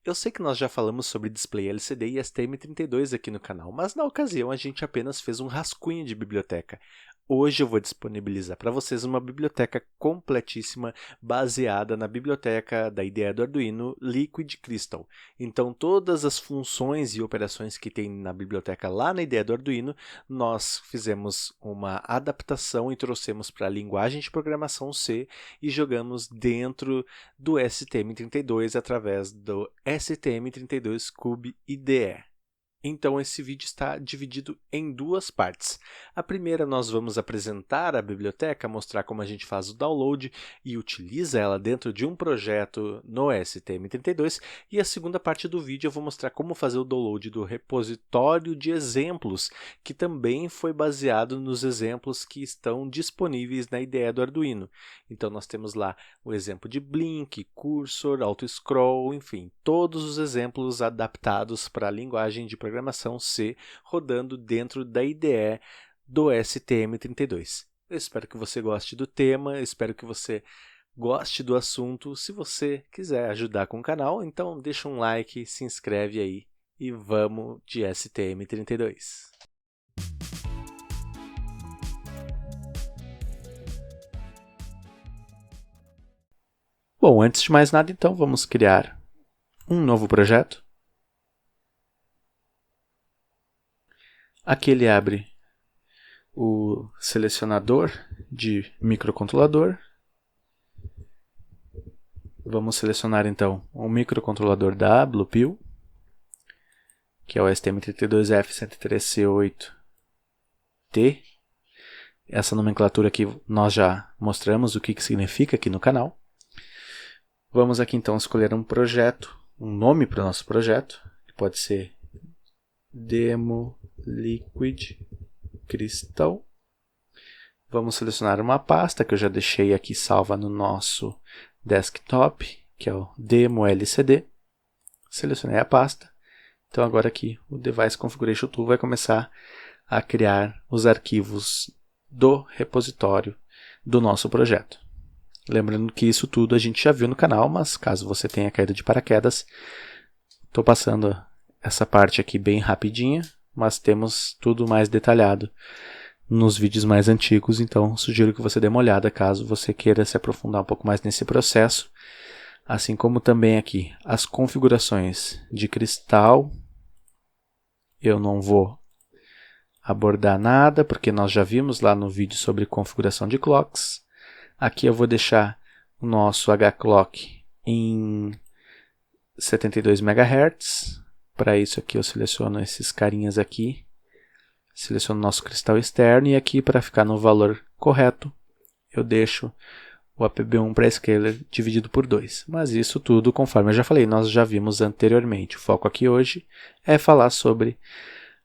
Eu sei que nós já falamos sobre display LCD e STM32 aqui no canal, mas na ocasião a gente apenas fez um rascunho de biblioteca. Hoje eu vou disponibilizar para vocês uma biblioteca completíssima baseada na biblioteca da IDE do Arduino Liquid Crystal. Então todas as funções e operações que tem na biblioteca lá na IDE do Arduino, nós fizemos uma adaptação e trouxemos para a linguagem de programação C e jogamos dentro do STM32 através do STM32Cube IDE. Então, esse vídeo está dividido em duas partes. A primeira, nós vamos apresentar a biblioteca, mostrar como a gente faz o download e utiliza ela dentro de um projeto no STM32. E a segunda parte do vídeo, eu vou mostrar como fazer o download do repositório de exemplos, que também foi baseado nos exemplos que estão disponíveis na IDE do Arduino. Então, nós temos lá o exemplo de Blink, Cursor, Auto-Scroll, enfim, todos os exemplos adaptados para a linguagem de programação C rodando dentro da IDE do STM32. Eu espero que você goste do tema, espero que você goste do assunto. Se você quiser ajudar com o canal, então deixa um like, se inscreve aí e vamos de STM32. Bom, antes de mais nada, então, vamos criar um novo projeto. Aqui ele abre o selecionador de microcontrolador. Vamos selecionar então o microcontrolador da Bluepill, que é o STM32F103C8T. Essa nomenclatura aqui nós já mostramos o que significa aqui no canal. Vamos aqui então escolher um projeto, um nome para o nosso projeto, que pode ser Demo Liquid Crystal. Vamos selecionar uma pasta que eu já deixei aqui salva no nosso desktop, que é o Demo LCD. Selecionei a pasta. Então agora aqui o Device Configuration Tool vai começar a criar os arquivos do repositório do nosso projeto. Lembrando que isso tudo a gente já viu no canal, mas caso você tenha caído de paraquedas, estou passando essa parte aqui bem rapidinha, mas temos tudo mais detalhado nos vídeos mais antigos, então sugiro que você dê uma olhada caso você queira se aprofundar um pouco mais nesse processo, assim como também aqui as configurações de cristal. Eu não vou abordar nada, porque nós já vimos lá no vídeo sobre configuração de clocks. Aqui eu vou deixar o nosso HClock em 72 MHz. Para isso aqui eu seleciono esses carinhas aqui, seleciono o nosso cristal externo e aqui para ficar no valor correto eu deixo o APB1 para scaler dividido por 2. Mas isso tudo, conforme eu já falei, nós já vimos anteriormente. O foco aqui hoje é falar sobre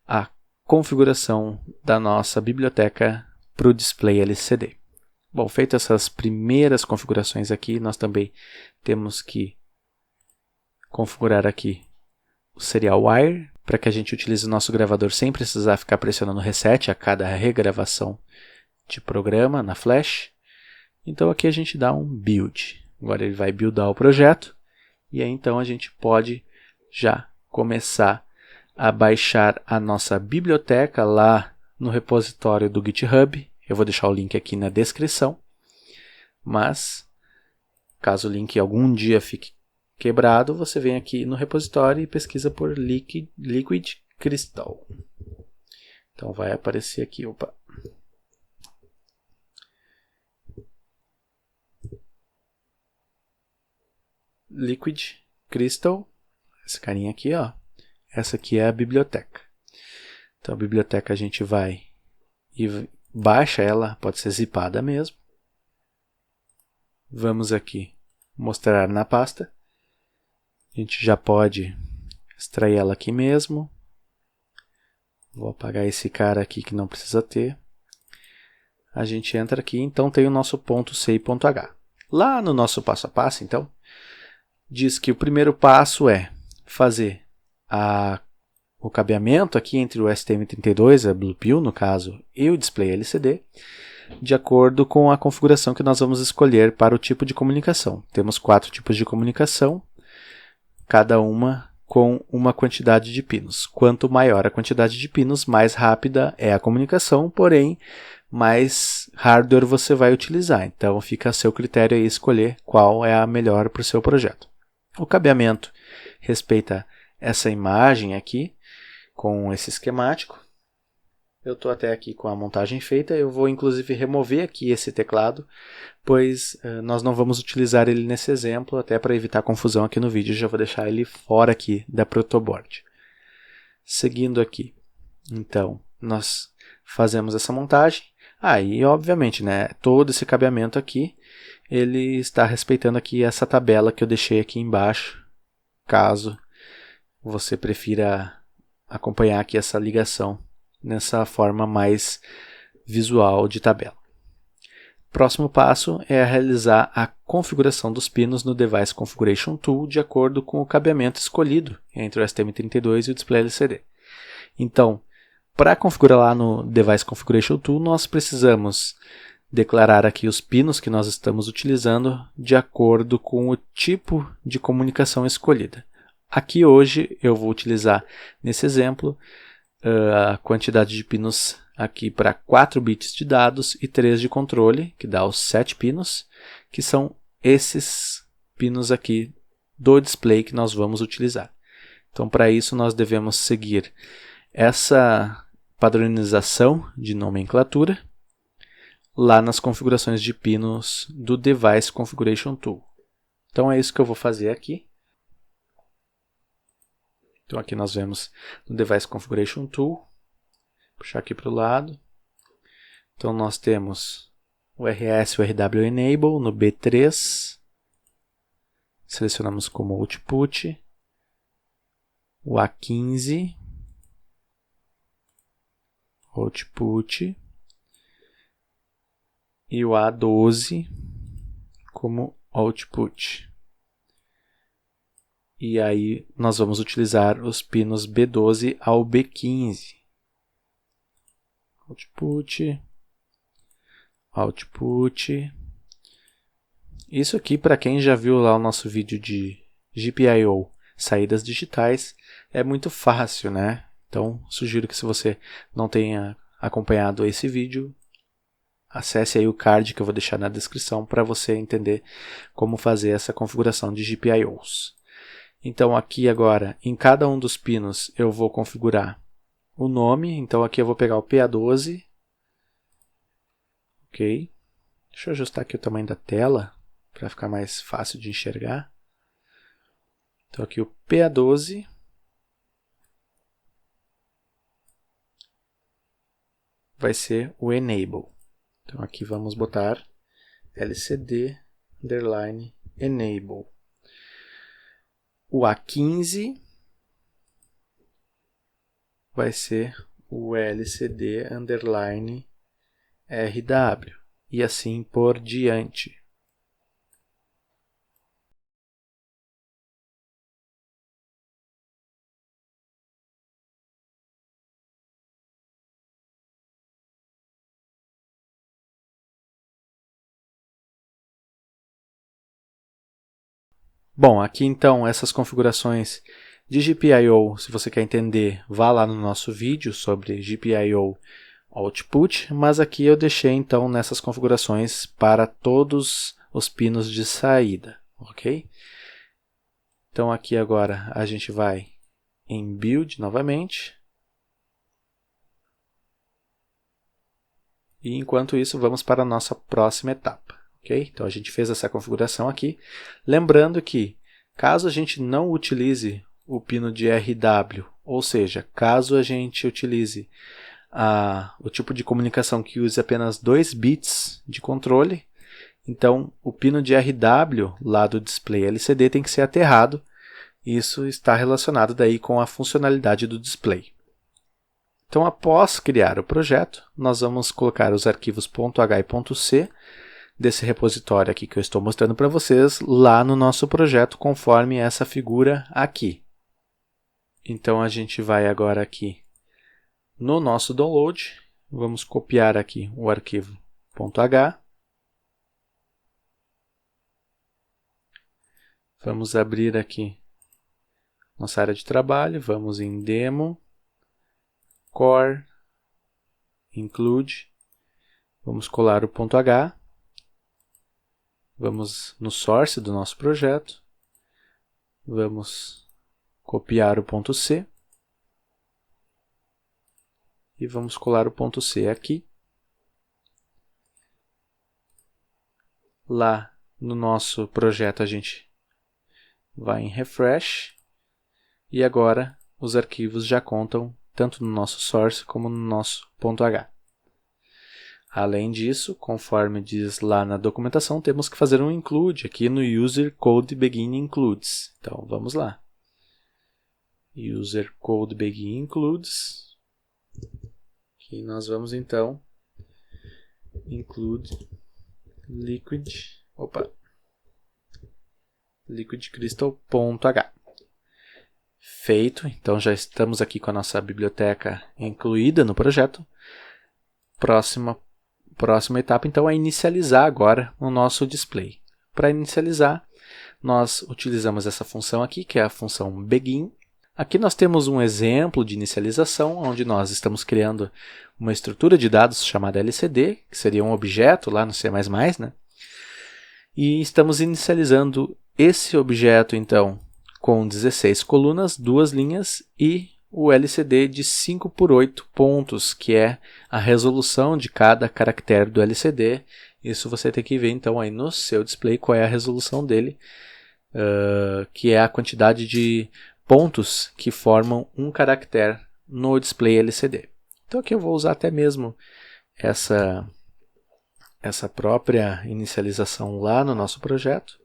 a configuração da nossa biblioteca para o display LCD. Bom, feitas essas primeiras configurações aqui, nós também temos que configurar aqui o serial wire, para que a gente utilize o nosso gravador sem precisar ficar pressionando reset a cada regravação de programa na flash. Então aqui a gente dá um build. Agora ele vai buildar o projeto e aí então a gente pode já começar a baixar a nossa biblioteca lá no repositório do GitHub. Eu vou deixar o link aqui na descrição, mas caso o link algum dia fique quebrado, você vem aqui no repositório e pesquisa por Liquid Crystal. Então vai aparecer aqui, opa. Liquid Crystal, esse carinha aqui, ó. Essa aqui é a biblioteca. Então a biblioteca a gente vai e baixa ela, pode ser zipada mesmo. Vamos aqui mostrar na pasta. A gente já pode extrair ela aqui mesmo. Vou apagar esse cara aqui que não precisa ter. A gente entra aqui, então tem o nosso ponto .c e ponto .h. Lá no nosso passo a passo, então, diz que o primeiro passo é fazer o cabeamento aqui entre o STM32, a Bluepill no caso, e o display LCD, de acordo com a configuração que nós vamos escolher para o tipo de comunicação. Temos 4 tipos de comunicação. cada uma com uma quantidade de pinos. Quanto maior a quantidade de pinos, mais rápida é a comunicação, porém, mais hardware você vai utilizar. Então, fica a seu critério aí escolher qual é a melhor para o seu projeto. O cabeamento respeita essa imagem aqui, com esse esquemático. Eu estou até aqui com a montagem feita, eu vou inclusive remover aqui esse teclado, pois nós não vamos utilizar ele nesse exemplo, até para evitar confusão aqui no vídeo, já vou deixar ele fora aqui da protoboard. Seguindo aqui, então, nós fazemos essa montagem, aí obviamente, né, todo esse cabeamento aqui, ele está respeitando aqui essa tabela que eu deixei aqui embaixo, caso você prefira acompanhar aqui essa ligação nessa forma mais visual de tabela. Próximo passo é realizar a configuração dos pinos no Device Configuration Tool de acordo com o cabeamento escolhido entre o STM32 e o display LCD. Então, para configurar lá no Device Configuration Tool, nós precisamos declarar aqui os pinos que nós estamos utilizando de acordo com o tipo de comunicação escolhida. Aqui hoje eu vou utilizar, nesse exemplo, a quantidade de pinos aqui para 4 bits de dados e 3 de controle, que dá os 7 pinos, que são esses pinos aqui do display que nós vamos utilizar. Então, para isso, nós devemos seguir essa padronização de nomenclatura lá nas configurações de pinos do Device Configuration Tool. Então, é isso que eu vou fazer aqui. Então, aqui nós vemos no Device Configuration Tool, puxar aqui para o lado. Então, nós temos o RS e o RW Enable no B3. Selecionamos como Output. O A15. Output. E o A12 como Output. E aí nós vamos utilizar os pinos B12 ao B15. Output, Output. Isso aqui, para quem já viu lá o nosso vídeo de GPIO, saídas digitais, é muito fácil, né? Então, sugiro que se você não tenha acompanhado esse vídeo, acesse aí o card que eu vou deixar na descrição para você entender como fazer essa configuração de GPIOs. Então, aqui agora, em cada um dos pinos, eu vou configurar o nome. Então, aqui eu vou pegar o PA12. Ok. Deixa eu ajustar aqui o tamanho da tela, para ficar mais fácil de enxergar. Então, aqui o PA12. Vai ser o Enable. Então, aqui vamos botar LCD underline Enable. O A15 vai ser o LCD underline RW e assim por diante. Bom, aqui então essas configurações de GPIO, se você quer entender, vá lá no nosso vídeo sobre GPIO Output, mas aqui eu deixei então nessas configurações para todos os pinos de saída, ok? Então aqui agora a gente vai em Build novamente. E enquanto isso vamos para a nossa próxima etapa. Okay? Então a gente fez essa configuração aqui. Lembrando que caso a gente não utilize o pino de RW, ou seja, caso a gente utilize o tipo de comunicação que use apenas 2 bits de controle, então o pino de RW lá do display LCD tem que ser aterrado. Isso está relacionado daí com a funcionalidade do display. Então, após criar o projeto, nós vamos colocar os arquivos .h e .c desse repositório aqui que eu estou mostrando para vocês lá no nosso projeto, conforme essa figura aqui. Então, a gente vai agora aqui no nosso download, vamos copiar aqui o arquivo .h. Vamos abrir aqui nossa área de trabalho, vamos em Demo, Core, Include, vamos colar o ponto H, vamos no Source do nosso projeto, vamos copiar o ponto C e vamos colar o ponto C aqui. Lá no nosso projeto a gente vai em Refresh e agora os arquivos já contam tanto no nosso source como no nosso ponto .h. Além disso, conforme diz lá na documentação, temos que fazer um include aqui no user code begin includes. Então vamos lá. User code begin includes. E nós vamos então include liquid crystal.h. Feito, então já estamos aqui com a nossa biblioteca incluída no projeto. Próxima etapa então é inicializar agora o nosso display. Para inicializar, nós utilizamos essa função aqui, que é a função begin. Aqui nós temos um exemplo de inicialização, onde nós estamos criando uma estrutura de dados chamada LCD, que seria um objeto lá no C++, né? E estamos inicializando esse objeto, então, com 16 colunas, 2 linhas e o LCD de 5 por 8 pontos, que é a resolução de cada caractere do LCD. Isso você tem que ver, então, aí no seu display qual é a resolução dele, que é a quantidade de pontos que formam um caractere no display LCD. Então aqui eu vou usar até mesmo essa própria inicialização lá no nosso projeto.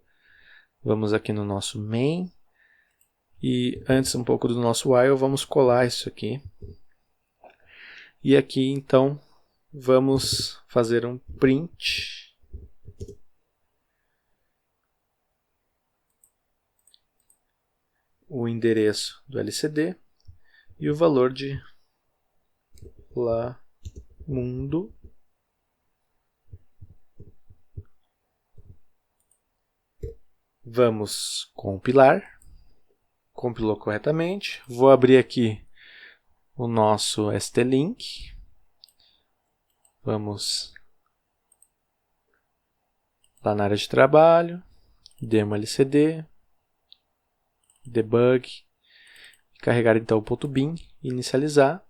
Vamos aqui no nosso main e antes um pouco do nosso while, vamos colar isso aqui. E aqui então vamos fazer um print o endereço do LCD e o valor de lá mundo vamos compilar. Compilou corretamente. Vou abrir aqui o nosso ST-Link. Vamos lá na área de trabalho, demo LCD, debug, carregar então o ponto .bin, inicializar.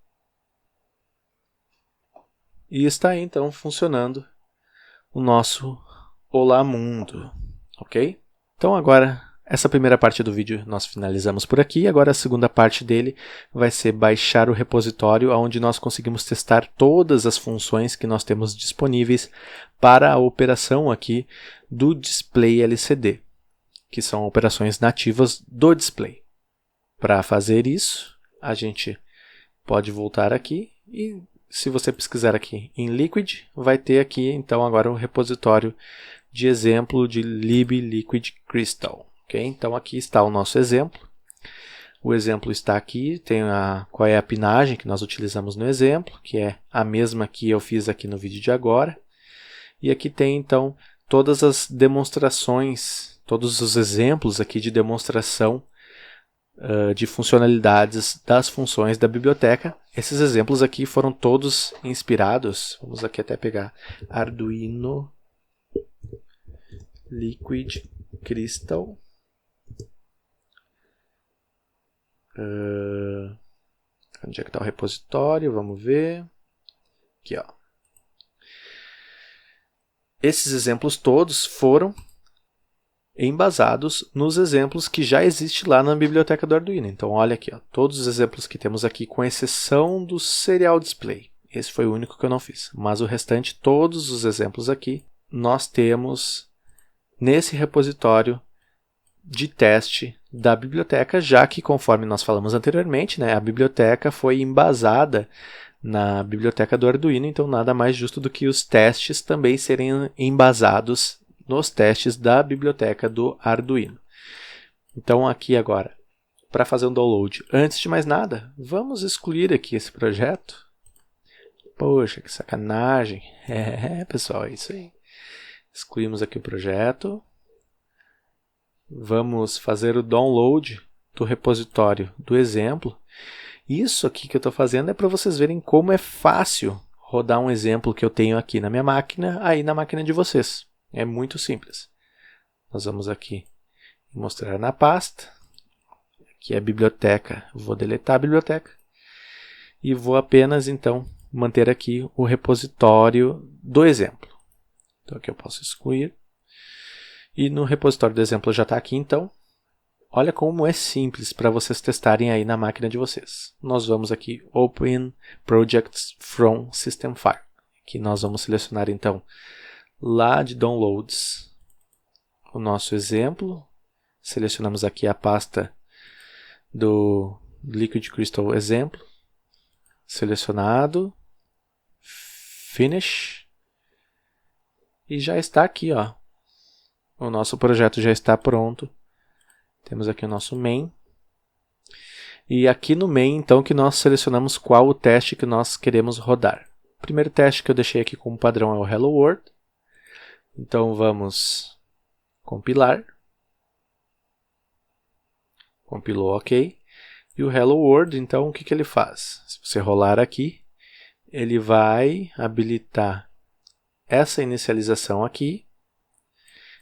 E está aí então funcionando o nosso Olá Mundo, ok? Então agora, essa primeira parte do vídeo nós finalizamos por aqui. Agora a segunda parte dele vai ser baixar o repositório, onde nós conseguimos testar todas as funções que nós temos disponíveis para a operação aqui do display LCD, que são operações nativas do display. Para fazer isso, a gente pode voltar aqui e se você pesquisar aqui em Liquid, vai ter aqui então agora um repositório de exemplo de liquid_crystal. Okay? Então aqui está o nosso exemplo. O exemplo está aqui, tem qual é a pinagem que nós utilizamos no exemplo, que é a mesma que eu fiz aqui no vídeo de agora. E aqui tem então todas as demonstrações, todos os exemplos aqui de demonstração de funcionalidades das funções da biblioteca. Esses exemplos aqui foram todos inspirados, vamos aqui até pegar Arduino Liquid Crystal. Onde é que está o repositório? Vamos ver. Aqui, ó. Esses exemplos todos foram embasados nos exemplos que já existem lá na biblioteca do Arduino. Então, olha aqui, ó, todos os exemplos que temos aqui, com exceção do Serial Display. Esse foi o único que eu não fiz. Mas o restante, todos os exemplos aqui, nós temos nesse repositório de teste da biblioteca, já que, conforme nós falamos anteriormente, né, a biblioteca foi embasada na biblioteca do Arduino, então nada mais justo do que os testes também serem embasados nos testes da biblioteca do Arduino. Então aqui agora, para fazer um download, antes de mais nada, vamos excluir aqui esse projeto. Poxa, que sacanagem. Pessoal, é isso aí. Excluímos aqui o projeto. Vamos fazer o download do repositório do exemplo. Isso aqui que eu estou fazendo é para vocês verem como é fácil rodar um exemplo que eu tenho aqui na minha máquina, aí na máquina de vocês. É muito simples. Nós vamos aqui mostrar na pasta. Aqui é a biblioteca. Vou deletar a biblioteca. E vou apenas, então, manter aqui o repositório do exemplo. Então, aqui eu posso excluir. E no repositório do exemplo já está aqui, então. Olha como é simples para vocês testarem aí na máquina de vocês. Nós vamos aqui Open Projects from System File. Aqui nós vamos selecionar então lá de Downloads o nosso exemplo. Selecionamos aqui a pasta do Liquid Crystal exemplo. Selecionado. Finish. E já está aqui, ó. O nosso projeto já está pronto. Temos aqui o nosso main. E aqui no main, então, que nós selecionamos qual o teste que nós queremos rodar. O primeiro teste que eu deixei aqui como padrão é o Hello World. Então, vamos compilar. Compilou, ok. E o Hello World, então, o que que ele faz? Se você rolar aqui, ele vai habilitar essa inicialização aqui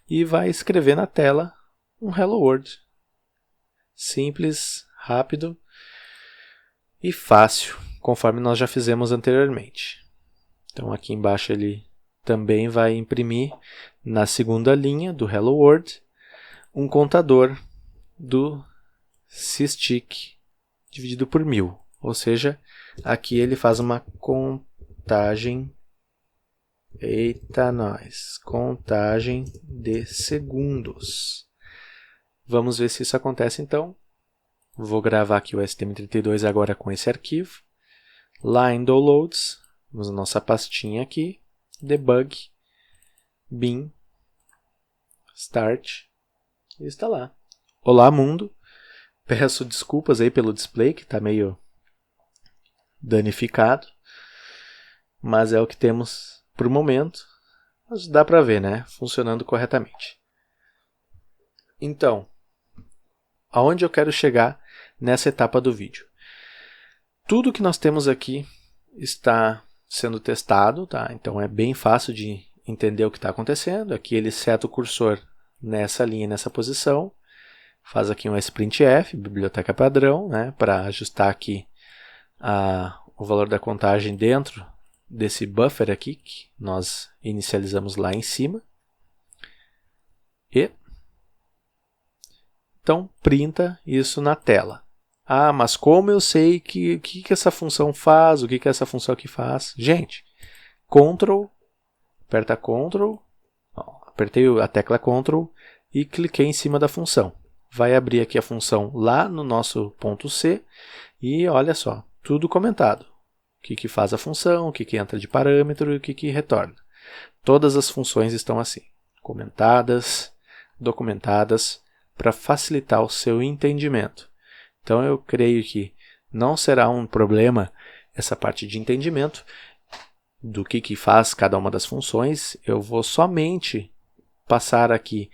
e vai escrever na tela um Hello World. Simples, rápido e fácil, conforme nós já fizemos anteriormente. Então aqui embaixo ele também vai imprimir na segunda linha do Hello World um contador do systic dividido por 1000. Ou seja, aqui ele faz uma contagem, contagem de segundos. Vamos ver se isso acontece então. Vou gravar aqui o STM32 agora com esse arquivo. Lá em Downloads, vamos na nossa pastinha aqui, Debug, Bin, Start, e está lá. Olá mundo, peço desculpas aí pelo display que está meio danificado, mas é o que temos por momento. Mas dá para ver, né? Funcionando corretamente. Então, aonde eu quero chegar nessa etapa do vídeo? Tudo que nós temos aqui está sendo testado, tá? Então é bem fácil de entender o que está acontecendo. Aqui ele seta o cursor nessa linha, nessa posição, faz aqui um sprintf, biblioteca padrão, né? Para ajustar aqui o valor da contagem dentro desse buffer aqui, que nós inicializamos lá em cima. E então, printa isso na tela. Ah, mas como eu sei que essa função faz, o que essa função aqui faz? Gente, aperta Ctrl, apertei a tecla Ctrl e cliquei em cima da função. Vai abrir aqui a função lá no nosso ponto C e olha só, tudo comentado. O que faz a função, o que entra de parâmetro e o que retorna. Todas as funções estão assim, comentadas, documentadas, para facilitar o seu entendimento. Então eu creio que não será um problema essa parte de entendimento do que faz cada uma das funções. Eu vou somente passar aqui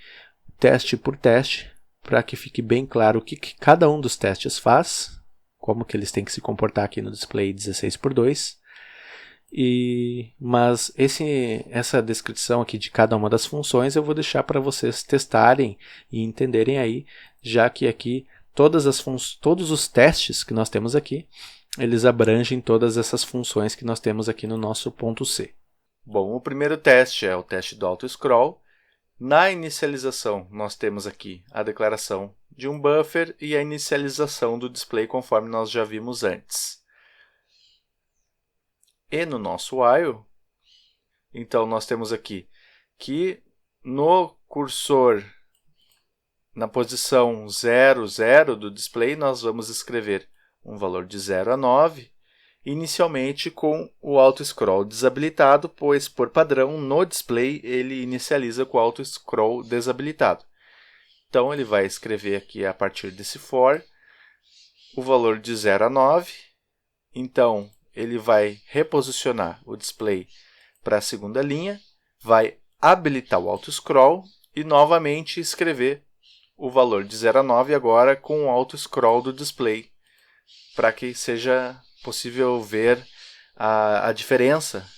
teste por teste para que fique bem claro o que cada um dos testes faz, como que eles têm que se comportar aqui no display 16:2. Mas essa descrição aqui de cada uma das funções eu vou deixar para vocês testarem e entenderem aí, já que aqui todos os testes que nós temos aqui, eles abrangem todas essas funções que nós temos aqui no nosso ponto C. Bom, o primeiro teste é o teste do auto-scroll. Na inicialização, nós temos aqui a declaração de um buffer e a inicialização do display, conforme nós já vimos antes. E no nosso while, então nós temos aqui que no cursor, na posição 0, 0 do display, nós vamos escrever um valor de 0 a 9, inicialmente com o auto-scroll desabilitado, pois por padrão no display ele inicializa com o auto-scroll desabilitado. Então ele vai escrever aqui a partir desse for o valor de 0 a 9, então ele vai reposicionar o display para a segunda linha, vai habilitar o auto-scroll e novamente escrever o valor de 0 a 9 agora com o auto-scroll do display, para que seja possível ver a diferença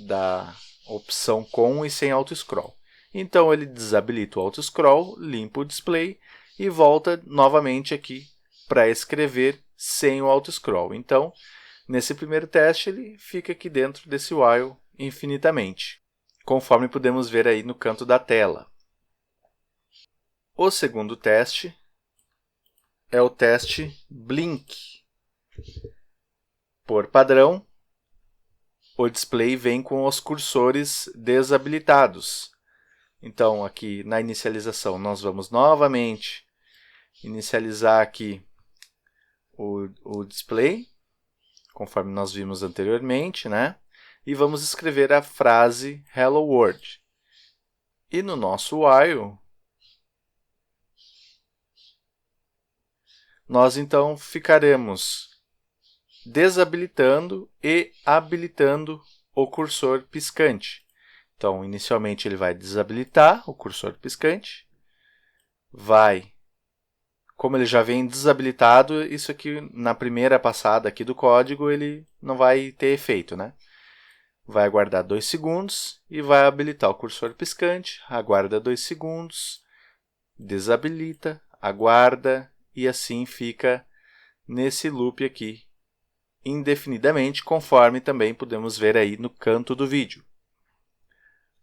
da opção com e sem auto-scroll. Então ele desabilita o auto-scroll, limpa o display e volta novamente aqui para escrever sem o auto-scroll. Então, nesse primeiro teste, ele fica aqui dentro desse while infinitamente, conforme podemos ver aí no canto da tela. O segundo teste é o teste blink. Por padrão, o display vem com os cursores desabilitados. Então, aqui na inicialização, nós vamos novamente inicializar aqui o display, conforme nós vimos anteriormente, né? E vamos escrever a frase Hello World. E no nosso while, nós então ficaremos desabilitando e habilitando o cursor piscante. Então, inicialmente ele vai desabilitar o cursor piscante, como ele já vem desabilitado, isso aqui na primeira passada aqui do código ele não vai ter efeito, né? Vai aguardar 2 segundos e vai habilitar o cursor piscante, aguarda 2 segundos, desabilita, aguarda e assim fica nesse loop aqui indefinidamente, conforme também podemos ver aí no canto do vídeo.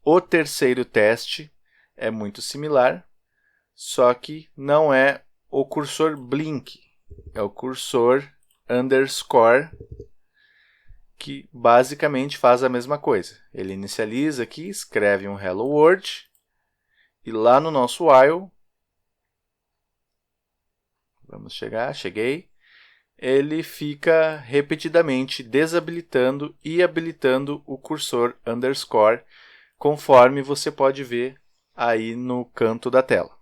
O terceiro teste é muito similar, só que não é o cursor blink, é o cursor underscore, que basicamente faz a mesma coisa. Ele inicializa aqui, escreve um Hello World, e lá no nosso while, cheguei, ele fica repetidamente desabilitando e habilitando o cursor underscore, conforme você pode ver aí no canto da tela.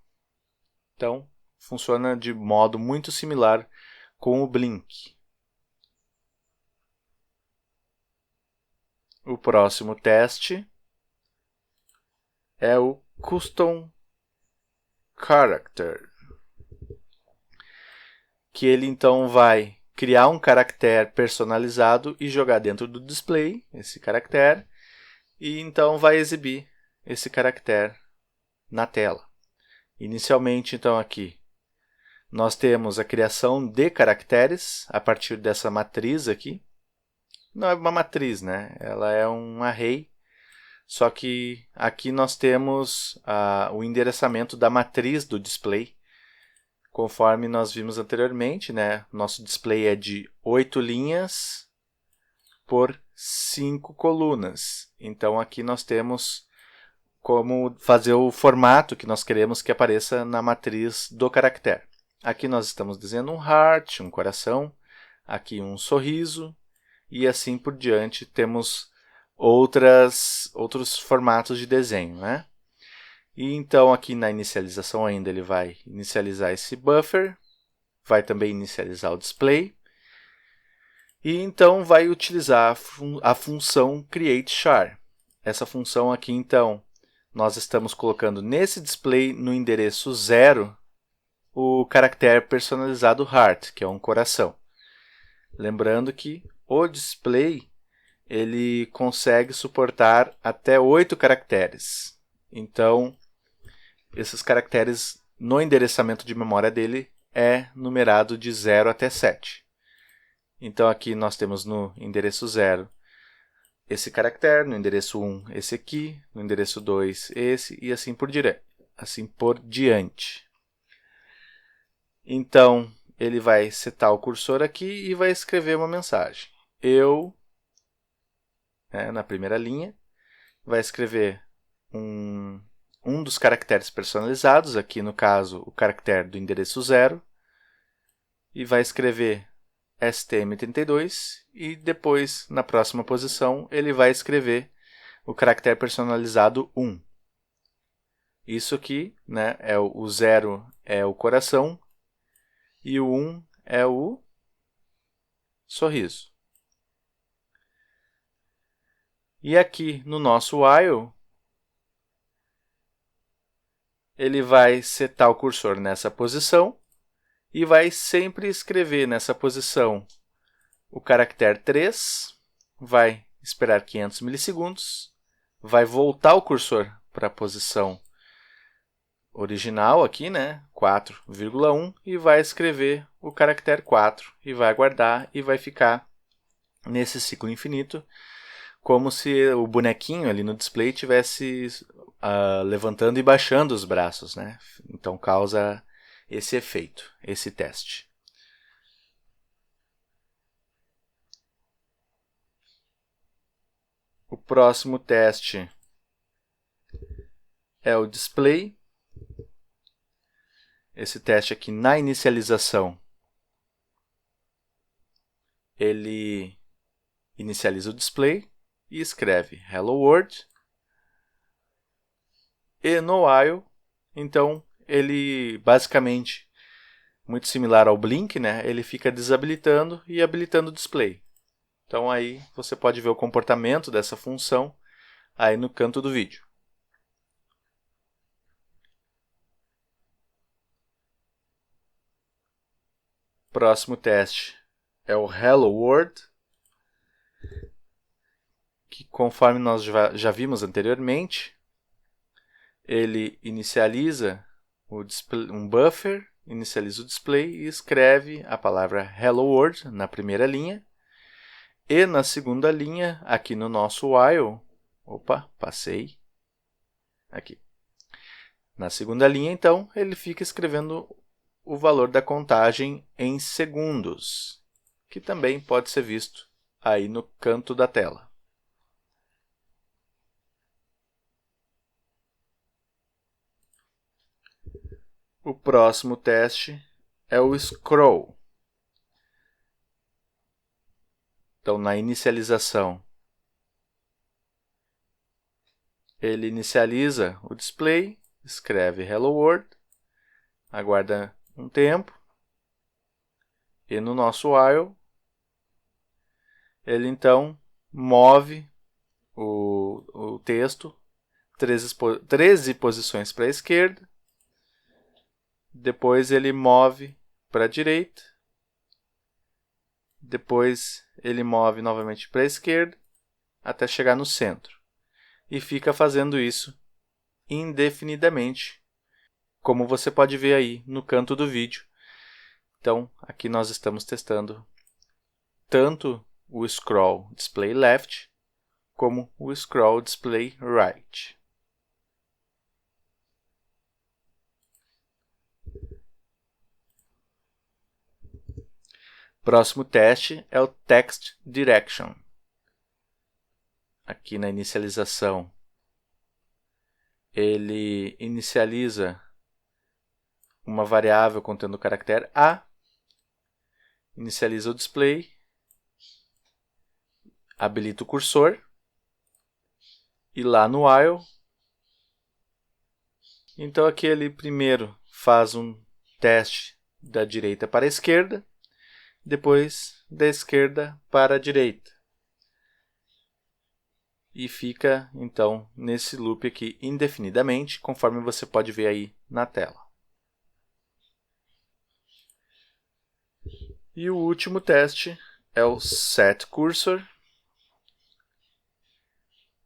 Então, funciona de modo muito similar com o blink. O próximo teste é o custom character, que ele então vai criar um caractere personalizado e jogar dentro do display esse caractere, e então vai exibir esse caractere na tela. Inicialmente, então, aqui, nós temos a criação de caracteres a partir dessa matriz aqui. Não é uma matriz, né? Ela é um array, só que aqui nós temos o endereçamento da matriz do display, conforme nós vimos anteriormente, né? Nosso display é de 8 linhas por 5 colunas. Então, aqui nós temos como fazer o formato que nós queremos que apareça na matriz do caractere. Aqui nós estamos desenhando um heart, um coração, aqui um sorriso, e assim por diante temos outros formatos de desenho, né? E então aqui na inicialização ainda ele vai inicializar esse buffer, vai também inicializar o display, e então vai utilizar a função createChar. Essa função aqui então, nós estamos colocando nesse display no endereço 0 o caractere personalizado heart, que é um coração. Lembrando que o display ele consegue suportar até 8 caracteres. Então, esses caracteres no endereçamento de memória dele é numerado de 0 até 7. Então, aqui nós temos no endereço 0 esse caractere, no endereço 1 esse aqui, no endereço 2 esse e assim por diante. Então, ele vai setar o cursor aqui e vai escrever uma mensagem. Na primeira linha, vai escrever um dos caracteres personalizados, aqui no caso o caractere do endereço 0, e vai escrever STM32 e depois, na próxima posição, ele vai escrever o caractere personalizado 1. Isso aqui, né, o 0 é o coração e o 1 é o sorriso. E aqui no nosso while, ele vai setar o cursor nessa posição e vai sempre escrever nessa posição o caractere 3, vai esperar 500 milissegundos, vai voltar o cursor para a posição original aqui, né, 4,1, e vai escrever o caractere 4 e vai aguardar e vai ficar nesse ciclo infinito, como se o bonequinho ali no display estivesse levantando e baixando os braços, né? Então causa esse efeito, esse teste. O próximo teste é o display. Esse teste aqui na inicialização, ele inicializa o display e escreve Hello World. E no while, então, ele basicamente, muito similar ao Blink, né? Ele fica desabilitando e habilitando o display. Então aí você pode ver o comportamento dessa função aí no canto do vídeo. Próximo teste é o Hello World, que conforme nós já vimos anteriormente, ele inicializa um buffer, inicializa o display e escreve a palavra Hello World na primeira linha. E na segunda linha, aqui no nosso while, passei aqui. Na segunda linha, então, ele fica escrevendo o valor da contagem em segundos, que também pode ser visto aí no canto da tela. O próximo teste é o scroll. Então, na inicialização, ele inicializa o display, escreve Hello World, aguarda um tempo, e no nosso while, ele então move o texto 13 posições para a esquerda, depois ele move para a direita, depois ele move novamente para a esquerda, até chegar no centro. E fica fazendo isso indefinidamente, como você pode ver aí no canto do vídeo. Então, aqui nós estamos testando tanto o scroll display left, como o scroll display right. Próximo teste é o text direction. Aqui na inicialização, ele inicializa uma variável contendo o caractere A, inicializa o display, habilita o cursor, e lá no while, então aqui ele primeiro faz um teste da direita para a esquerda, depois da esquerda para a direita. E fica, então, nesse loop aqui indefinidamente, conforme você pode ver aí na tela. E o último teste é o setCursor,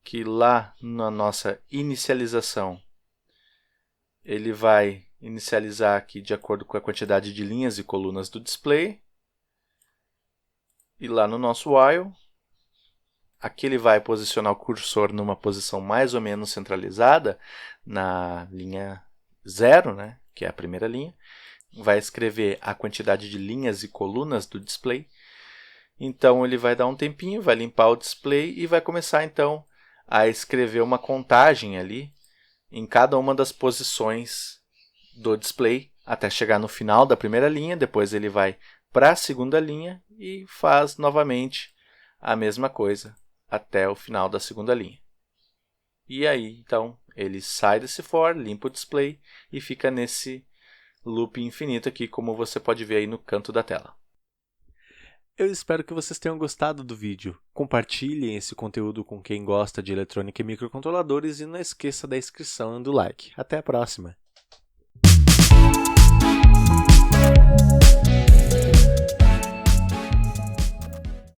que lá na nossa inicialização, ele vai inicializar aqui de acordo com a quantidade de linhas e colunas do display. E lá no nosso while, aqui ele vai posicionar o cursor numa posição mais ou menos centralizada, na linha 0, né, que é a primeira linha. Vai escrever a quantidade de linhas e colunas do display. Então, ele vai dar um tempinho, vai limpar o display e vai começar, então, a escrever uma contagem ali em cada uma das posições do display, até chegar no final da primeira linha. Depois ele vai para a segunda linha e faz novamente a mesma coisa até o final da segunda linha. E aí, então, ele sai desse for, limpa o display e fica nesse loop infinito aqui, como você pode ver aí no canto da tela. Eu espero que vocês tenham gostado do vídeo. Compartilhem esse conteúdo com quem gosta de eletrônica e microcontroladores e não esqueça da inscrição e do like. Até a próxima!